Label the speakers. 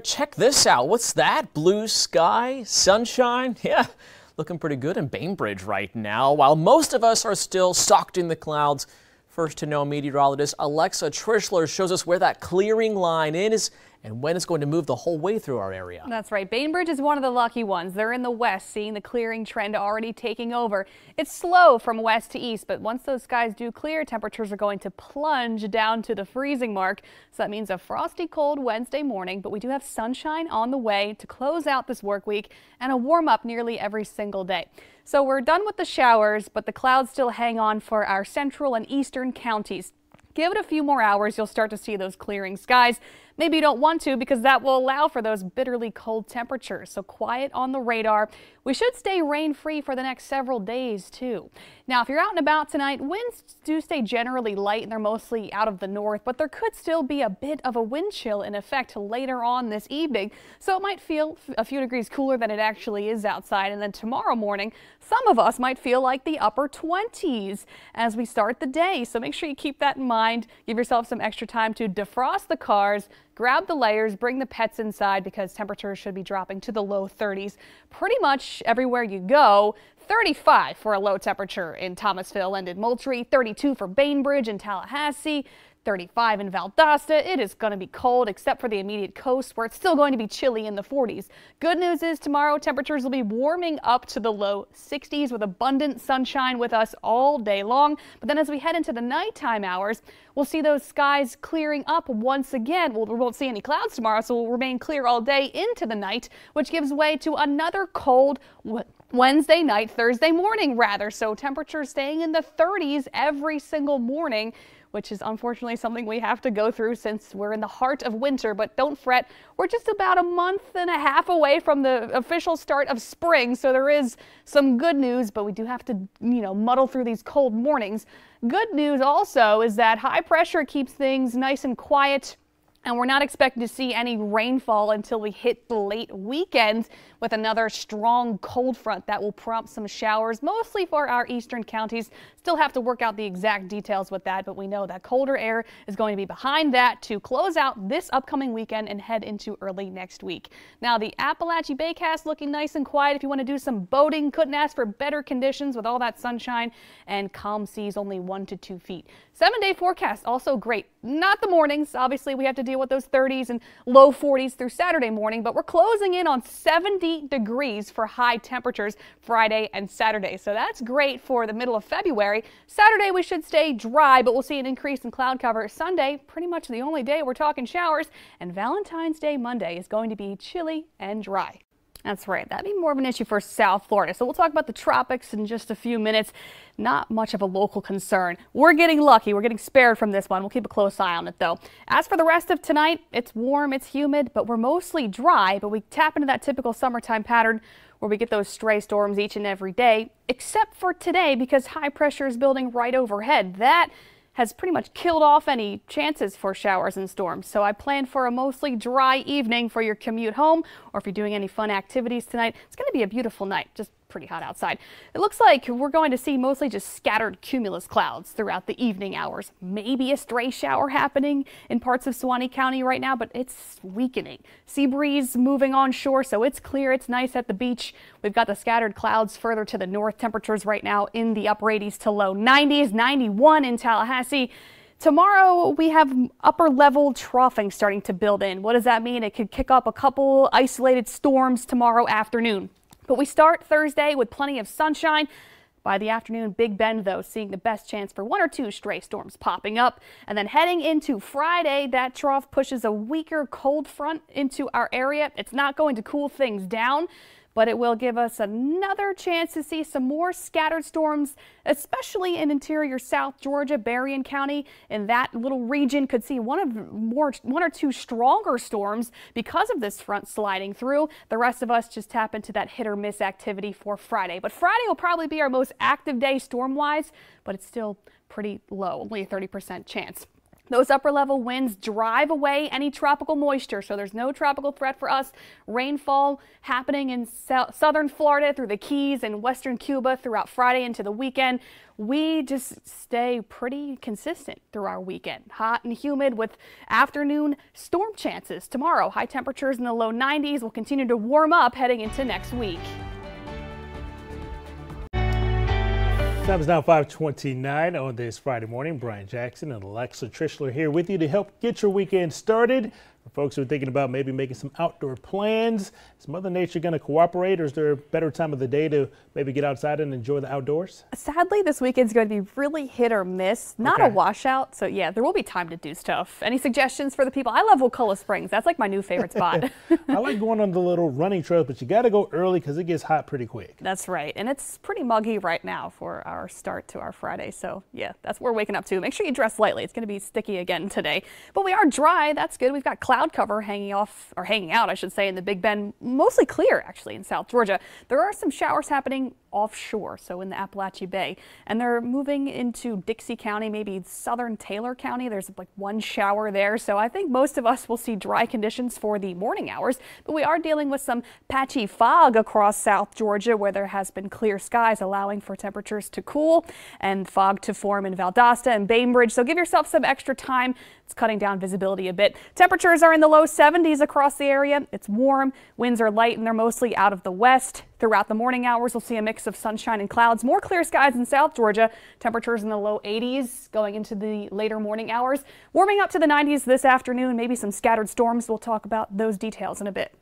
Speaker 1: Check this out. What's that? Blue sky, sunshine? Yeah, looking pretty good in Bainbridge right now. While most of us are still socked in the clouds, first to know meteorologist Alexa Trischler shows us where that clearing line is and when it's going to move the whole way through our area.
Speaker 2: That's right. Bainbridge is one of the lucky ones. They're in the west, seeing the clearing trend already taking over. It's slow from west to east, but once those skies do clear, temperatures are going to plunge down to the freezing mark. So that means a frosty cold Wednesday morning, but we do have sunshine on the way to close out this work week and a warm up nearly every single day. So we're done with the showers, but the clouds still hang on for our central and eastern counties. Give it a few more hours, you'll start to see those clearing skies. Maybe you don't want to because that will allow for those bitterly cold temperatures. So quiet on the radar. We should stay rain-free for the next several days too. Now, if you're out and about tonight, winds do stay generally light and they're mostly out of the north, but there could still be a bit of a wind chill in effect later on this evening. So it might feel a few degrees cooler than it actually is outside. And then tomorrow morning, some of us might feel like the upper 20s as we start the day. So make sure you keep that in mind. Give yourself some extra time to defrost the cars. Grab the layers, bring the pets inside because temperatures should be dropping to the low 30s pretty much everywhere you go. 35 for a low temperature in Thomasville and in Moultrie, 32 for Bainbridge and Tallahassee, 35 in Valdosta. It is going to be cold except for the immediate coast where it's still going to be chilly in the 40s. Good news is tomorrow temperatures will be warming up to the low 60s with abundant sunshine with us all day long. But then as we head into the nighttime hours, we'll see those skies clearing up once again. We won't see any clouds tomorrow, so we'll remain clear all day into the night, which gives way to another cold Wednesday night, Thursday morning rather. So temperatures staying in the 30s every single morning, which is unfortunately something we have to go through since we're in the heart of winter. But don't fret, we're just about a month and a half away from the official start of spring. So there is some good news, but we do have to, muddle through these cold mornings. Good news also is that high pressure keeps things nice and quiet. And we're not expecting to see any rainfall until we hit the late weekend with another strong cold front that will prompt some showers, mostly for our eastern counties. Still have to work out the exact details with that, but we know that colder air is going to be behind that to close out this upcoming weekend and head into early next week. Now, the Appalachia Baycast looking nice and quiet. If you want to do some boating, couldn't ask for better conditions with all that sunshine and calm seas, only 1 to 2 feet. 7-day forecast also great. Not the mornings. Obviously, we have to deal with those 30s and low 40s through Saturday morning, but we're closing in on 70 degrees for high temperatures Friday and Saturday. So that's great for the middle of February. Saturday, we should stay dry, but we'll see an increase in cloud cover. Sunday, pretty much the only day we're talking showers, and Valentine's Day Monday is going to be chilly and dry. That's right. That'd be more of an issue for South Florida. So we'll talk about the tropics in just a few minutes. Not much of a local concern. We're getting lucky. We're getting spared from this one. We'll keep a close eye on it, though. As for the rest of tonight, it's warm, it's humid, but we're mostly dry. But we tap into that typical summertime pattern where we get those stray storms each and every day, except for today because high pressure is building right overhead. That has pretty much killed off any chances for showers and storms. So I plan for a mostly dry evening for your commute home, or if you're doing any fun activities tonight. It's going to be a beautiful night, just pretty hot outside. It looks like we're going to see mostly just scattered cumulus clouds throughout the evening hours. Maybe a stray shower happening in parts of Suwannee County right now, but it's weakening. Sea breeze moving onshore, so it's clear. It's nice at the beach. We've got the scattered clouds further to the north. Temperatures right now in the upper 80s to low 90s, 91 in Tallahassee. Tomorrow, we have upper level troughing starting to build in. What does that mean? It could kick up a couple isolated storms tomorrow afternoon. But we start Thursday with plenty of sunshine. By the afternoon, Big Bend, though, seeing the best chance for 1 or 2 stray storms popping up. And then heading into Friday, that trough pushes a weaker cold front into our area. It's not going to cool things down, but it will give us another chance to see some more scattered storms, especially in interior South Georgia, Berrien County. In that little region could see one or two stronger storms because of this front sliding through. The rest of us just tap into that hit or miss activity for Friday. But Friday will probably be our most active day storm-wise, but it's still pretty low, only a 30% chance. Those upper level winds drive away any tropical moisture, so there's no tropical threat for us. Rainfall happening in southern Florida through the Keys and western Cuba throughout Friday into the weekend. We just stay pretty consistent through our weekend. Hot and humid with afternoon storm chances tomorrow. High temperatures in the low 90s will continue to warm up heading into next week.
Speaker 3: Time is now 5:29 on this Friday morning. Brian Jackson and Alexa Trischler here with you to help get your weekend started. For folks who are thinking about maybe making some outdoor plans, is Mother Nature going to cooperate, or is there a better time of the day to maybe get outside and enjoy the outdoors?
Speaker 2: Sadly, this weekend's going to be really hit or miss, not a washout. So yeah, there will be time to do stuff. Any suggestions for the people? I love Wakulla Springs. That's like my new favorite spot.
Speaker 3: I like going on the little running trails, but you got to go early because it gets hot pretty quick.
Speaker 2: That's right. And it's pretty muggy right now for our start to our Friday. So yeah, that's what we're waking up to. Make sure you dress lightly. It's going to be sticky again today, but we are dry. That's good. We've got cloud cover hanging out, I should say, in the Big Bend. Mostly clear actually in South Georgia. There are some showers happening offshore, so in the Appalachia Bay, and they're moving into Dixie County, maybe southern Taylor County. There's like one shower there, so I think most of us will see dry conditions for the morning hours, but we are dealing with some patchy fog across South Georgia where there has been clear skies, allowing for temperatures to cool and fog to form in Valdosta and Bainbridge, so give yourself some extra time. It's cutting down visibility a bit. Temperatures are in the low 70s across the area. It's warm, winds are light, and they're mostly out of the west. Throughout the morning hours, we'll see a mix of sunshine and clouds. More clear skies in South Georgia. Temperatures in the low 80s going into the later morning hours. Warming up to the 90s this afternoon, maybe some scattered storms. We'll talk about those details in a bit.